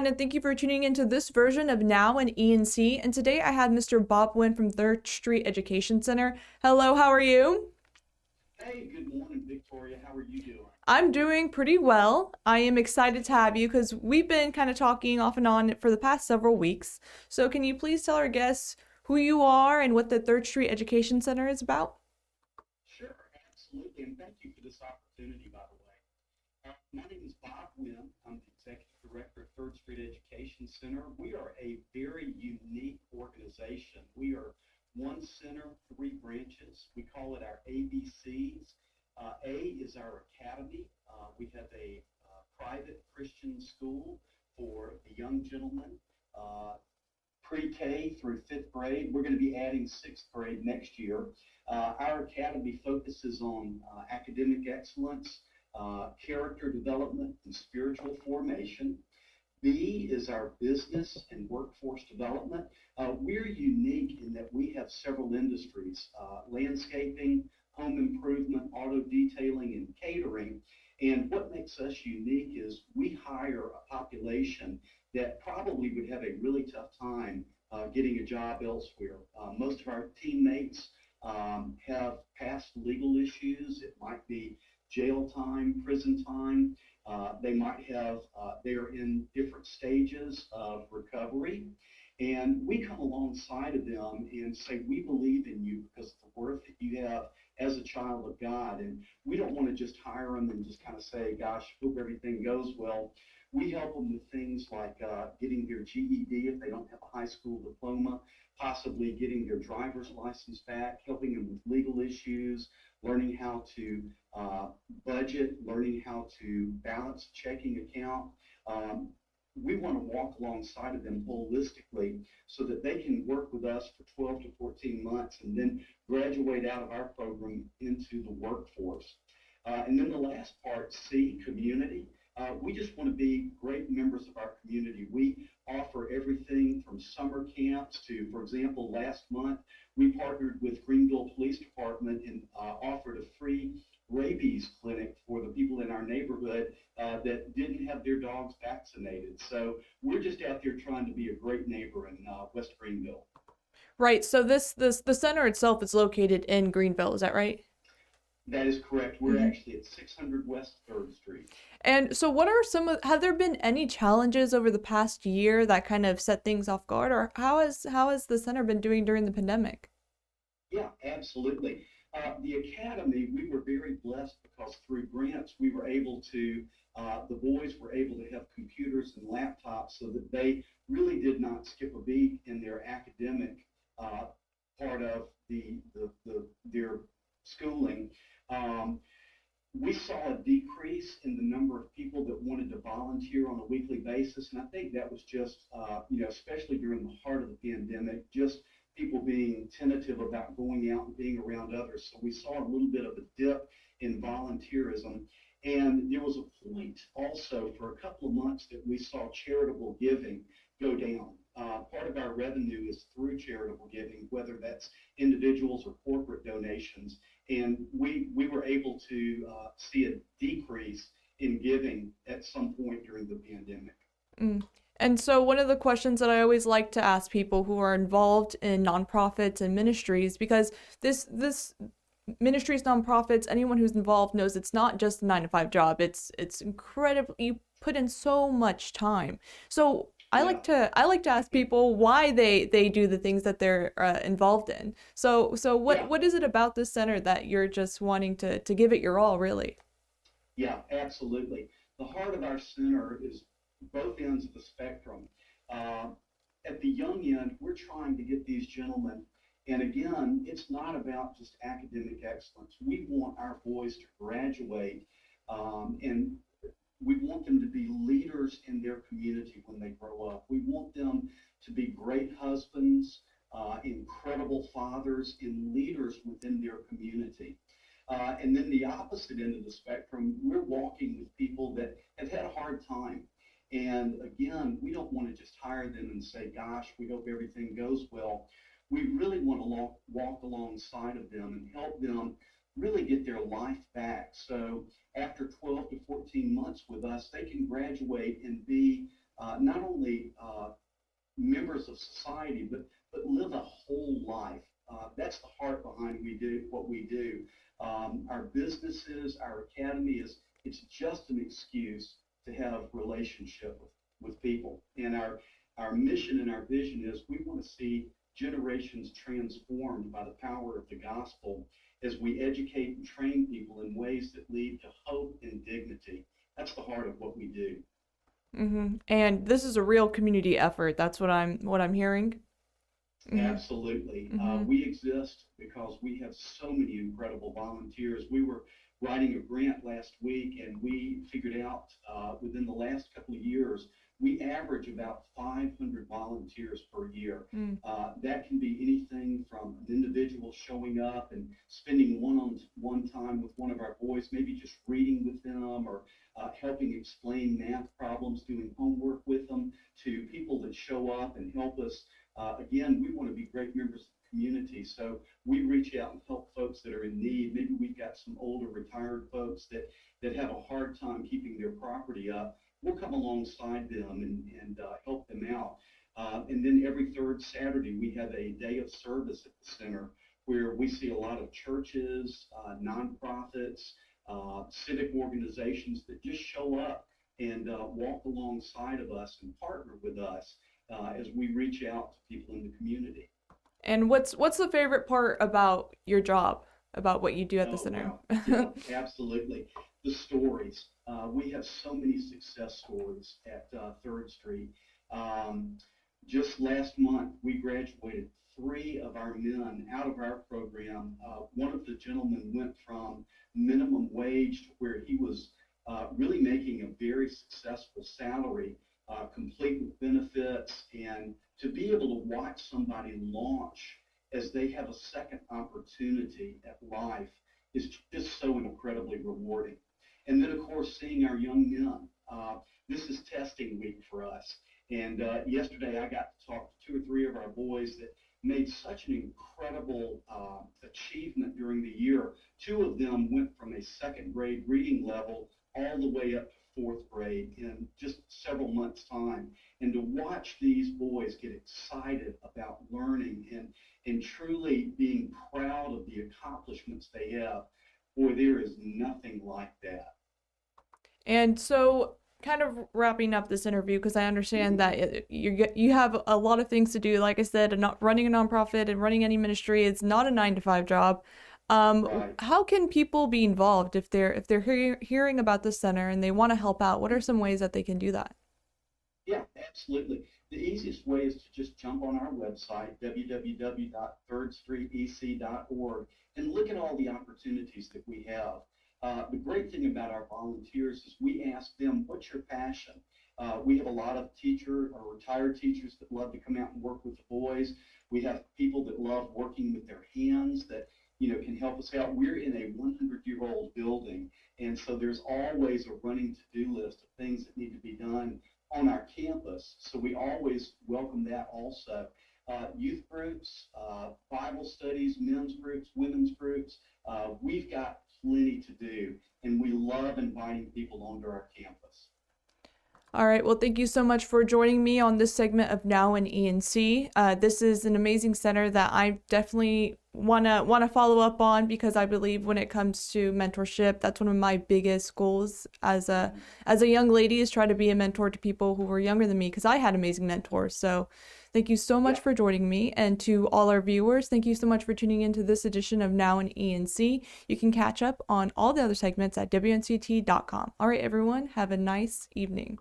everyone, and thank you for tuning into this version of Now in ENC. And today I have Mr. Bob Wynn from Third Street Education Center. Hello, how are you? Hey, good morning, Victoria. How are you doing? I'm doing pretty well. I am excited to have you because we've been kind of talking off and on for the past several weeks. So, can you please tell our guests who you are and what the Third Street Education Center is about? Sure, absolutely. And thank you for this opportunity, by the way. My name is Bob Wynn. I'm the Executive Director of Third Street Education Center. We are a very unique organization. We are one center, three branches. We call it our ABCs. A is our academy. We have a private Christian school for the young gentlemen. Pre-K through fifth grade. We're going to be adding sixth grade next year. Our academy focuses on academic excellence, character development, and spiritual formation. B is our business and workforce development. We're unique in that we have several industries, landscaping, home improvement, auto detailing, and catering. And what makes us unique is we hire a population that probably would have a really tough time getting a job elsewhere. Most of our teammates have past legal issues. It might be jail time, prison time. They might have, they're in different stages of recovery. And we come alongside of them and say, we believe in you because of the worth that you have as a child of God. And we don't want to just hire them and just kind of say, gosh, hope everything goes well. We help them with things like getting their GED if they don't have a high school diploma, possibly getting their driver's license back, helping them with legal issues, learning how to budget, learning how to balance a checking account. We want to walk alongside of them holistically so that they can work with us for 12 to 14 months and then graduate out of our program into the workforce. And then the last part, C, community. We just want to be great members of our community. We offer everything from summer camps to, for example, last month, we partnered with Greenville Police Department and offered a free rabies clinic for the people in our neighborhood that didn't have their dogs vaccinated. So we're just out there trying to be a great neighbor in West Greenville. Right. So this the center itself is located in Greenville. Is that right? That is correct. We're Mm-hmm. actually at 600 West 3rd Street. And so, what are have there been any challenges over the past year that kind of set things off guard, or how has the center been doing during the pandemic? Yeah, absolutely. The academy, we were very blessed because through grants, we were able to, the boys were able to have computers and laptops so that they really did not skip a beat in their academic uh, part of their schooling. Um, we saw a decrease in the number of people that wanted to volunteer on a weekly basis. And I think that was just, especially during the heart of the pandemic, just people being tentative about going out and being around others. So we saw a little bit of a dip in volunteerism. And there was a point also for a couple of months that we saw charitable giving go down. Part of our revenue is through charitable giving, whether that's individuals or corporate donations. And we were able to see a decrease in giving at some point during the pandemic. Mm. And so, one of the questions that I always like to ask people who are involved in nonprofits and ministries, because this ministries, nonprofits, anyone who's involved knows it's not just a 9 to 5 job. It's incredible. You put in so much time. So Yeah, I like to ask people why they do the things that they're involved in. So yeah, what is it about this center that you're just wanting to give it your all, really? yeah, absolutely. The heart of our center is both ends of the spectrum. Uh, at the young end, we're trying to get these gentlemen, and again, it's not about just academic excellence. We want our boys to graduate, and we want them to be leaders in their community when they grow up. We want them to be great husbands, incredible fathers, and leaders within their community. And then the opposite end of the spectrum, we're walking with people that have had a hard time. And again, we don't want to just hire them and say, gosh, we hope everything goes well. We really want to walk alongside of them and help them really get their life back. So after 12 to 14 months with us, they can graduate and be not only members of society, but live a whole life. That's the heart behind what we do. Our businesses, our academy it's just an excuse to have relationship with people. And our mission and our vision is we want to see generations transformed by the power of the gospel as we educate and train people in ways that lead to hope and dignity. That's the heart of what we do. And this is a real community effort. That's what I'm hearing. Absolutely. We exist because we have so many incredible volunteers. We were writing a grant last week, and we figured out within the last couple of years, we average about 500 volunteers per year. That can be anything from an individual showing up and spending one-on-one time with one of our boys, maybe just reading with them or helping explain math problems, doing homework with them, to people that show up and help us. Again, we want to be great members of the community, so we reach out and help folks that are in need. Maybe we've got some older retired folks that have a hard time keeping their property up. We'll come alongside them and help them out. And then every third Saturday, we have a day of service at the center where we see a lot of churches, nonprofits, civic organizations that just show up and walk alongside of us and partner with us as we reach out to people in the community. And what's the favorite part about your job, about what you do at the center? Wow. Yeah, absolutely. The stories. We have so many success stories at 3rd Street. Just last month, we graduated 3 of our men out of our program. One of the gentlemen went from minimum wage to where he was really making a very successful salary, complete with benefits, and to be able to watch somebody launch as they have a second opportunity at life is just so incredibly rewarding. And then, of course, seeing our young men. This is testing week for us. And yesterday I got to talk to 2 or 3 of our boys that made such an incredible achievement during the year. 2 of them went from a 2nd grade reading level all the way up to 4th grade in just several months' time. And to watch these boys get excited about learning and truly being proud of the accomplishments they have, boy, there is nothing like that. And so, kind of wrapping up this interview, because I understand that you have a lot of things to do. Like I said, not running a nonprofit and running any ministry is not a 9-to-5 job. Right. How can people be involved if they're hearing about the center and they want to help out? What are some ways that they can do that? Yeah, absolutely. The easiest way is to just jump on our website, www.thirdstreetec.org, and look at all the opportunities that we have. The great thing about our volunteers is we ask them, what's your passion? We have a lot of retired teachers that love to come out and work with the boys. We have people that love working with their hands that can help us out. We're in a 100-year-old building, and so there's always a running to-do list of things that need to be done on our campus. So we always welcome that also. Youth groups, Bible studies, men's groups, women's groups. We've got plenty to do, and we love inviting people onto our campus. All right. Well, thank you so much for joining me on this segment of Now in ENC. This is an amazing center that I definitely wanna follow up on, because I believe when it comes to mentorship, that's one of my biggest goals as a young lady, is try to be a mentor to people who were younger than me, because I had amazing mentors. So thank you so much for joining me, and to all our viewers, thank you so much for tuning into this edition of Now in ENC. You can catch up on all the other segments at WNCT.com. All right, everyone, have a nice evening.